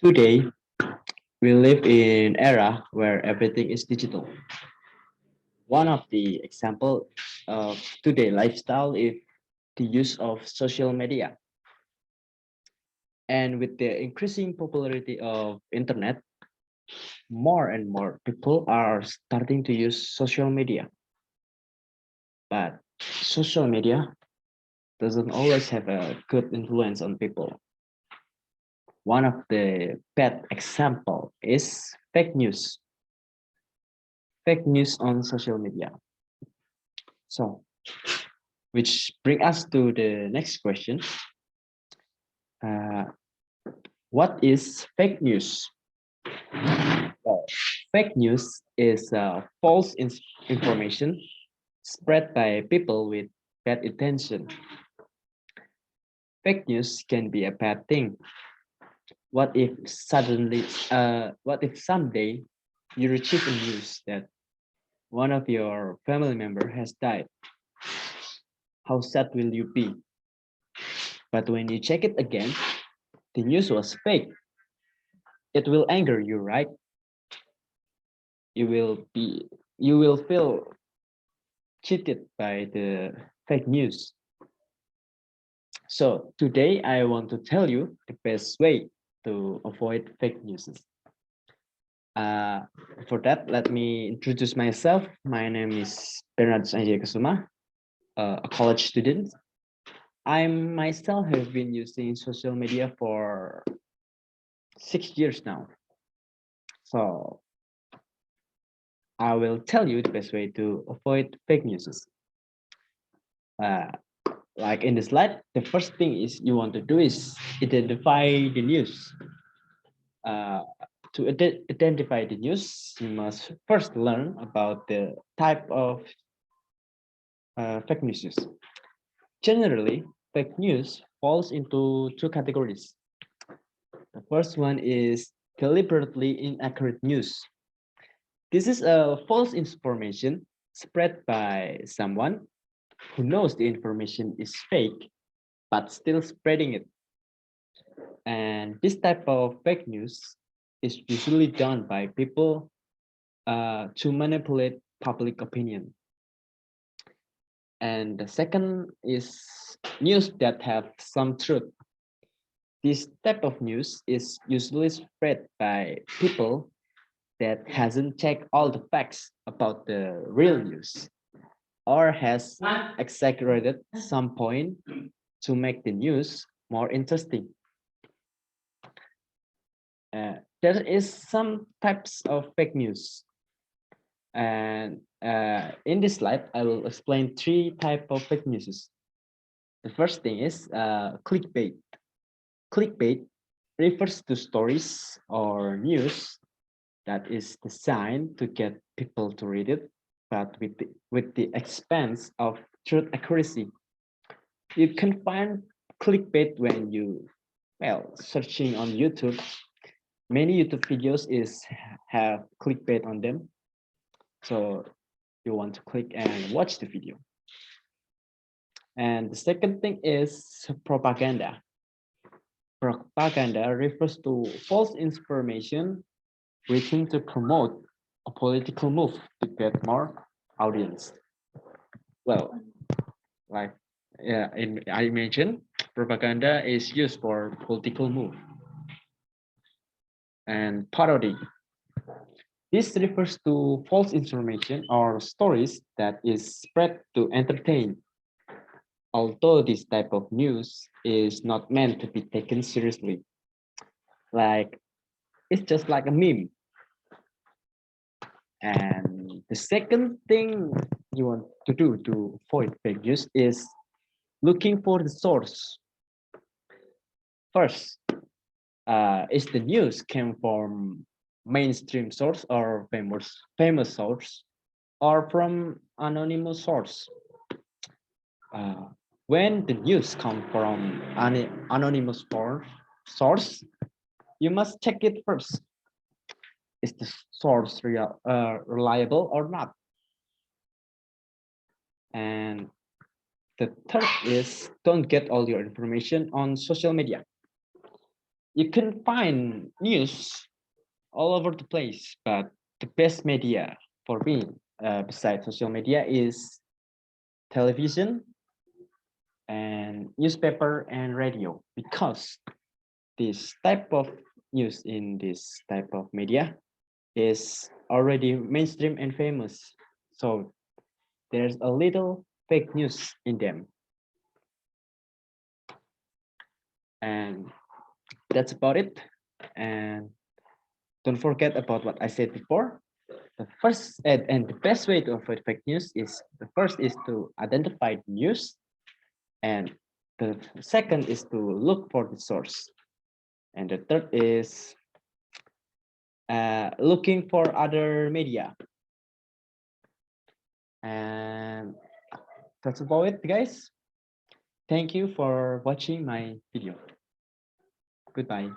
Today, we live in an era where everything is digital. One of the example of today lifestyle is the use of social media. And with the increasing popularity of internet, more and more people are starting to use social media. But social media doesn't always have a good influence on people. One of the bad example is fake news. Fake news on social media. So which bring us to the next question. Uh, what is fake news? Well, fake news is false information spread by people with bad intention. Fake news can be a bad thing. What if someday you receive a news that one of your family member has died? How sad will you be? But when you check it again, the news was fake. It will anger you, right? You will be you will feel cheated by the fake news. So today I want to tell you the best way to avoid fake news. Uh, for that, let me introduce myself. My name is Bernardus Kusuma, a college student. I myself have been using social media for 6 years now. So I will tell you the best way to avoid fake news. Uh, like in the slide, the first thing is you want to do is identify the news. Uh, to identify the news, you must first learn about the type of fake news. Generally, fake news falls into two categories. The first one is deliberately inaccurate news. This is a false information spread by someone who knows the information is fake but still spreading it. And this type of fake news is usually done by people to manipulate public opinion. And the second is news that have some truth. This type of news is usually spread by people that hasn't checked all the facts about the real news or has exaggerated some point to make the news more interesting. There is some types of fake news, and in this slide I will explain three type of fake news. The first thing is clickbait. Clickbait refers to stories or news that is designed to get people to read it, but with the expense of truth accuracy. You can find clickbait when you, well, searching on YouTube. Many YouTube videos have clickbait on them, so you want to click and watch the video. And the second thing is propaganda. Propaganda refers to false information written to promote a political move to get more audience. Well, like I mentioned, propaganda is used for political move. And parody. This refers to false information or stories that is spread to entertain. Although this type of news is not meant to be taken seriously, like it's just like a meme. And the second thing you want to do to avoid fake news is looking for the source. First, is the news came from mainstream source or famous source or from anonymous source. Uh, when the news come from an anonymous source, you must check it first. Is the source reliable or not? And the third is don't get all your information on social media. you can find news all over the place, but the best media for me, besides social media, is television and newspaper and radio, because this type of news in this type of media is already mainstream and famous. So there's a little fake news in them. And that's about it. And don't forget about what I said before. The first and the best way to avoid fake news is, the first is to identify the news, and the second is to look for the source, and the third is looking for other media. And that's about it, guys. Thank you for watching my video. Goodbye.